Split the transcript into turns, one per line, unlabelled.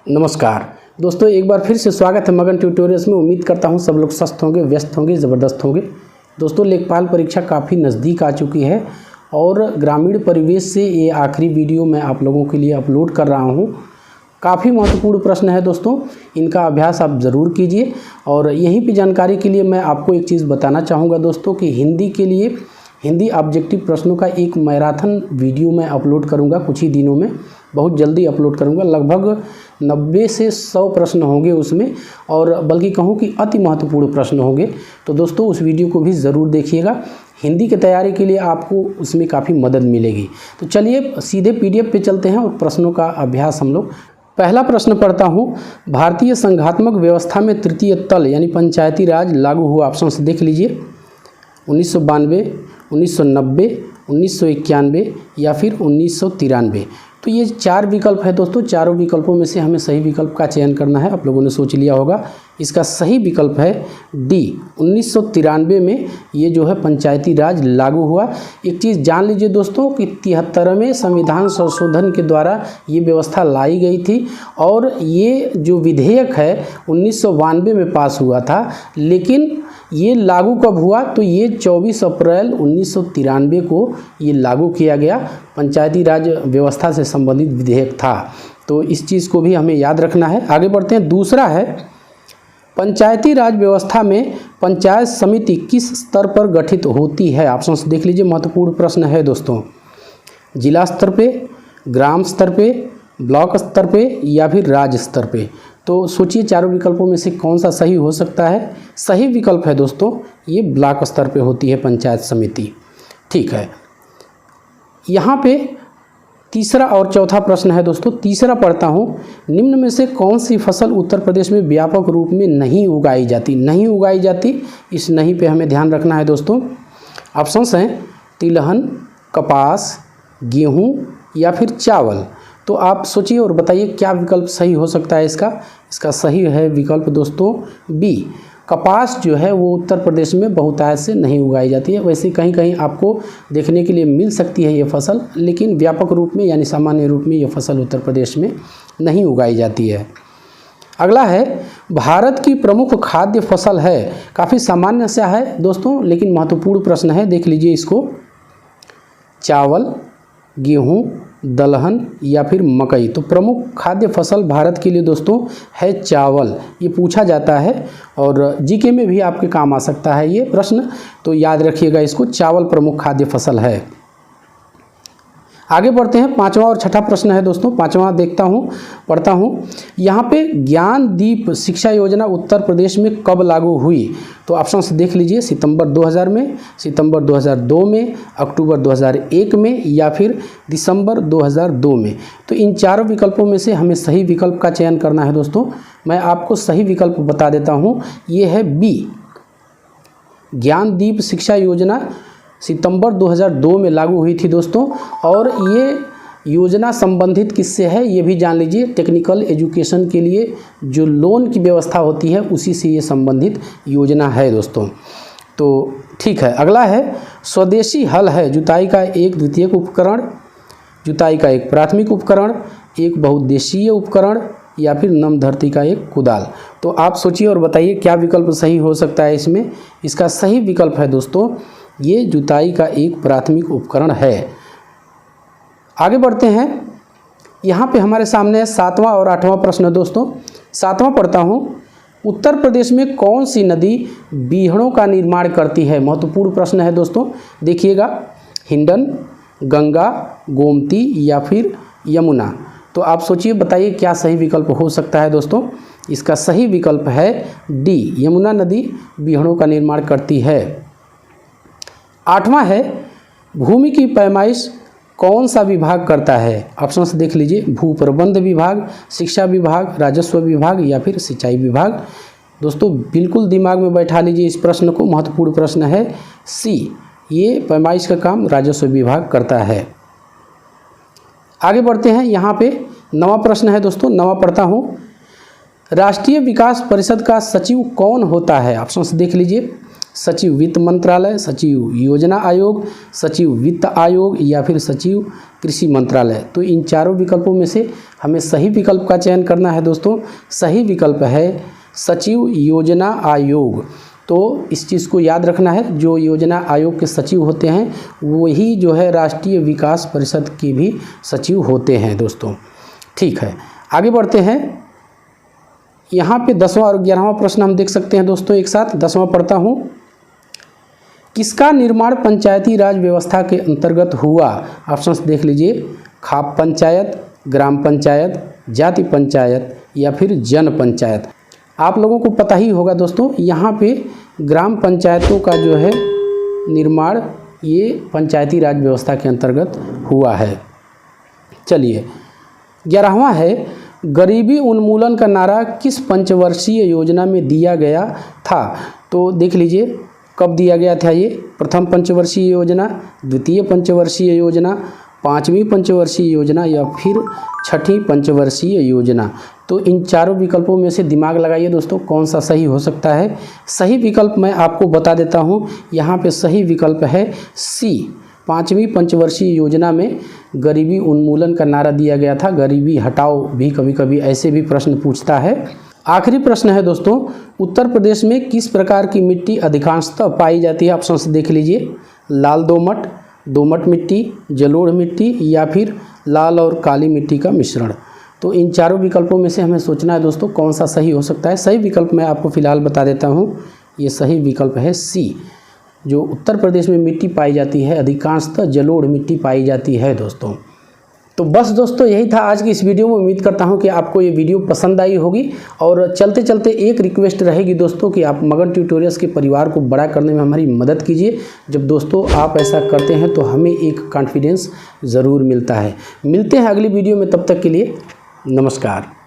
नमस्कार दोस्तों, एक बार फिर से स्वागत है मगन ट्यूटोरियल्स में। उम्मीद करता हूं सब लोग स्वस्थ होंगे, व्यस्त होंगे, ज़बरदस्त होंगे। दोस्तों, लेखपाल परीक्षा काफ़ी नज़दीक आ चुकी है और ग्रामीण परिवेश से ये आखिरी वीडियो मैं आप लोगों के लिए अपलोड कर रहा हूं। काफ़ी महत्वपूर्ण प्रश्न है दोस्तों, इनका अभ्यास आप ज़रूर कीजिए। और यहीं पे जानकारी के लिए मैं आपको एक चीज़ बताना चाहूँगा दोस्तों कि हिंदी के लिए हिंदी ऑब्जेक्टिव प्रश्नों का एक मैराथन वीडियो मैं अपलोड करूंगा कुछ ही दिनों में, बहुत जल्दी अपलोड करूंगा। लगभग 90 से 100 प्रश्न होंगे उसमें, और बल्कि कहूँ कि अति महत्वपूर्ण प्रश्न होंगे। तो दोस्तों, उस वीडियो को भी ज़रूर देखिएगा। हिंदी की तैयारी के लिए आपको उसमें काफ़ी मदद मिलेगी। तो चलिए सीधे PDF पे चलते हैं और प्रश्नों का अभ्यास हम लोग। पहला प्रश्न पढ़ता हूँ। भारतीय संघात्मक व्यवस्था में तृतीय तल यानी पंचायती राज लागू हुआ। ऑप्शन से देख लीजिए, 1992, 1990, 1991 या फिर 1993। तो ये 4 विकल्प है दोस्तों। चारों विकल्पों में से हमें सही विकल्प का चयन करना है। आप लोगों ने सोच लिया होगा, इसका सही विकल्प है डी, 1993 में ये जो है पंचायती राज लागू हुआ। एक चीज़ जान लीजिए दोस्तों कि 73वें संविधान संशोधन के द्वारा ये व्यवस्था लाई गई थी, और ये जो विधेयक है 1992 में पास हुआ था, लेकिन ये लागू कब हुआ तो ये 24 अप्रैल 1993 को ये लागू किया गया। पंचायती राज व्यवस्था से संबंधित विधेयक था, तो इस चीज़ को भी हमें याद रखना है। आगे बढ़ते हैं। दूसरा है, पंचायती राज व्यवस्था में पंचायत समिति किस स्तर पर गठित होती है। ऑप्शन से देख लीजिए, महत्वपूर्ण प्रश्न है दोस्तों। जिला स्तर पे, ग्राम स्तर पे, ब्लॉक स्तर पे या फिर राज्य स्तर पे। तो सोचिए चारों विकल्पों में से कौन सा सही हो सकता है। सही विकल्प है दोस्तों, ये ब्लॉक स्तर पे होती है पंचायत समिति। ठीक है, यहाँ पे तीसरा और चौथा प्रश्न है दोस्तों। तीसरा पढ़ता हूँ। निम्न में से कौन सी फसल उत्तर प्रदेश में व्यापक रूप में नहीं उगाई जाती। नहीं उगाई जाती, इस नहीं पे हमें ध्यान रखना है दोस्तों। ऑप्शंस हैं तिलहन, कपास, गेहूँ या फिर चावल। तो आप सोचिए और बताइए क्या विकल्प सही हो सकता है इसका। इसका सही है विकल्प दोस्तों बी, कपास जो है वो उत्तर प्रदेश में बहुतायत से नहीं उगाई जाती है। वैसे कहीं कहीं आपको देखने के लिए मिल सकती है ये फसल, लेकिन व्यापक रूप में यानी सामान्य रूप में ये फसल उत्तर प्रदेश में नहीं उगाई जाती है। अगला है, भारत की प्रमुख खाद्य फसल है। काफ़ी सामान्य सा है दोस्तों, लेकिन महत्वपूर्ण प्रश्न है, देख लीजिए इसको। चावल, गेहूँ, दलहन या फिर मकई। तो प्रमुख खाद्य फसल भारत के लिए दोस्तों है चावल। ये पूछा जाता है और जीके में भी आपके काम आ सकता है ये प्रश्न, तो याद रखिएगा इसको, चावल प्रमुख खाद्य फसल है। आगे बढ़ते हैं। पांचवा और छठा प्रश्न है दोस्तों। पांचवा पढ़ता हूँ। यहाँ पे ज्ञान दीप शिक्षा योजना उत्तर प्रदेश में कब लागू हुई। तो ऑप्शन से देख लीजिए, सितंबर 2000 में, सितंबर 2002 में, अक्टूबर 2001 में या फिर दिसंबर 2002 में। तो इन चारों विकल्पों में से हमें सही विकल्प का चयन करना है दोस्तों। मैं आपको सही विकल्प बता देता हूँ, ये है बी, ज्ञान दीप शिक्षा योजना सितंबर 2002 में लागू हुई थी दोस्तों। और ये योजना संबंधित किससे है ये भी जान लीजिए। टेक्निकल एजुकेशन के लिए जो लोन की व्यवस्था होती है उसी से ये संबंधित योजना है दोस्तों। तो ठीक है, अगला है, स्वदेशी हल है जुताई का एक द्वितीयक उपकरण, जुताई का एक प्राथमिक उपकरण, एक बहुउद्देशीय उपकरण या फिर नम धरती का एक कुदाल। तो आप सोचिए और बताइए क्या विकल्प सही हो सकता है इसमें। इसका सही विकल्प है दोस्तों, ये जुताई का एक प्राथमिक उपकरण है। आगे बढ़ते हैं। यहाँ पे हमारे सामने 7वां और 8वां प्रश्न दोस्तों। 7वां पढ़ता हूँ। उत्तर प्रदेश में कौन सी नदी बीहड़ों का निर्माण करती है। महत्वपूर्ण प्रश्न है दोस्तों, देखिएगा। हिंडन, गंगा, गोमती या फिर यमुना। तो आप सोचिए बताइए क्या सही विकल्प हो सकता है दोस्तों। इसका सही विकल्प है डी, यमुना नदी बीहड़ों का निर्माण करती है। 8वां है, भूमि की पैमाइश कौन सा विभाग करता है। ऑप्शन से देख लीजिए, भू प्रबंध विभाग, शिक्षा विभाग, राजस्व विभाग या फिर सिंचाई विभाग। दोस्तों बिल्कुल दिमाग में बैठा लीजिए इस प्रश्न को, महत्वपूर्ण प्रश्न है सी, ये पैमाइश का काम राजस्व विभाग करता है। आगे बढ़ते हैं। यहाँ पे 9वां प्रश्न है दोस्तों। 9वां पढ़ता हूँ। राष्ट्रीय विकास परिषद का सचिव कौन होता है। ऑप्शन से देख लीजिए, सचिव वित्त मंत्रालय, सचिव योजना आयोग, सचिव वित्त आयोग या फिर सचिव कृषि मंत्रालय। तो इन चारों विकल्पों में से हमें सही विकल्प का चयन करना है दोस्तों। सही विकल्प है सचिव योजना आयोग। तो इस चीज़ को याद रखना है, जो योजना आयोग के सचिव होते हैं वही जो है राष्ट्रीय विकास परिषद के भी सचिव होते हैं दोस्तों। ठीक है, आगे बढ़ते हैं। यहाँ पे 10वां और 11वां प्रश्न हम देख सकते हैं दोस्तों एक साथ। 10वां पढ़ता हूँ। किसका निर्माण पंचायती राज व्यवस्था के अंतर्गत हुआ? ऑप्शंस देख लीजिए। खाप पंचायत, ग्राम पंचायत, जाति पंचायत या फिर जन पंचायत। आप लोगों को पता ही होगा दोस्तों, यहाँ पे ग्राम पंचायतों का जो है निर्माण ये पंचायती राज व्यवस्था के अंतर्गत हुआ है। चलिए, 11वां है, गरीबी उन्मूलन का नारा किस पंचवर्षीय योजना में दिया गया था? तो देख लीजिए कब दिया गया था ये। प्रथम पंचवर्षीय योजना, द्वितीय पंचवर्षीय योजना, 5वीं पंचवर्षीय योजना या फिर 6ठी पंचवर्षीय योजना। तो इन चारों विकल्पों में से दिमाग लगाइए दोस्तों, कौन सा सही हो सकता है। सही विकल्प मैं आपको बता देता हूँ। यहाँ पे सही विकल्प है सी, 5वीं पंचवर्षीय योजना में गरीबी उन्मूलन का नारा दिया गया था। गरीबी हटाओ भी कभी कभी ऐसे भी प्रश्न पूछता है। आखिरी प्रश्न है दोस्तों, उत्तर प्रदेश में किस प्रकार की मिट्टी अधिकांशतः पाई जाती है? ऑप्शंस देख लीजिए। लाल दोमट, दोमट मिट्टी, जलोढ़ मिट्टी या फिर लाल और काली मिट्टी का मिश्रण। तो इन चारों विकल्पों में से हमें सोचना है दोस्तों कौन सा सही हो सकता है। सही विकल्प मैं आपको फिलहाल बता देता हूँ। ये सही विकल्प है सी, जो उत्तर प्रदेश में मिट्टी पाई जाती है अधिकांशतः जलोढ़ मिट्टी पाई जाती है दोस्तों। तो बस दोस्तों यही था आज की इस वीडियो में। उम्मीद करता हूं कि आपको ये वीडियो पसंद आई होगी। और चलते चलते एक रिक्वेस्ट रहेगी दोस्तों कि आप मगन ट्यूटोरियल्स के परिवार को बड़ा करने में हमारी मदद कीजिए। जब दोस्तों आप ऐसा करते हैं तो हमें एक कॉन्फिडेंस ज़रूर मिलता है। मिलते हैं अगली वीडियो में, तब तक के लिए नमस्कार।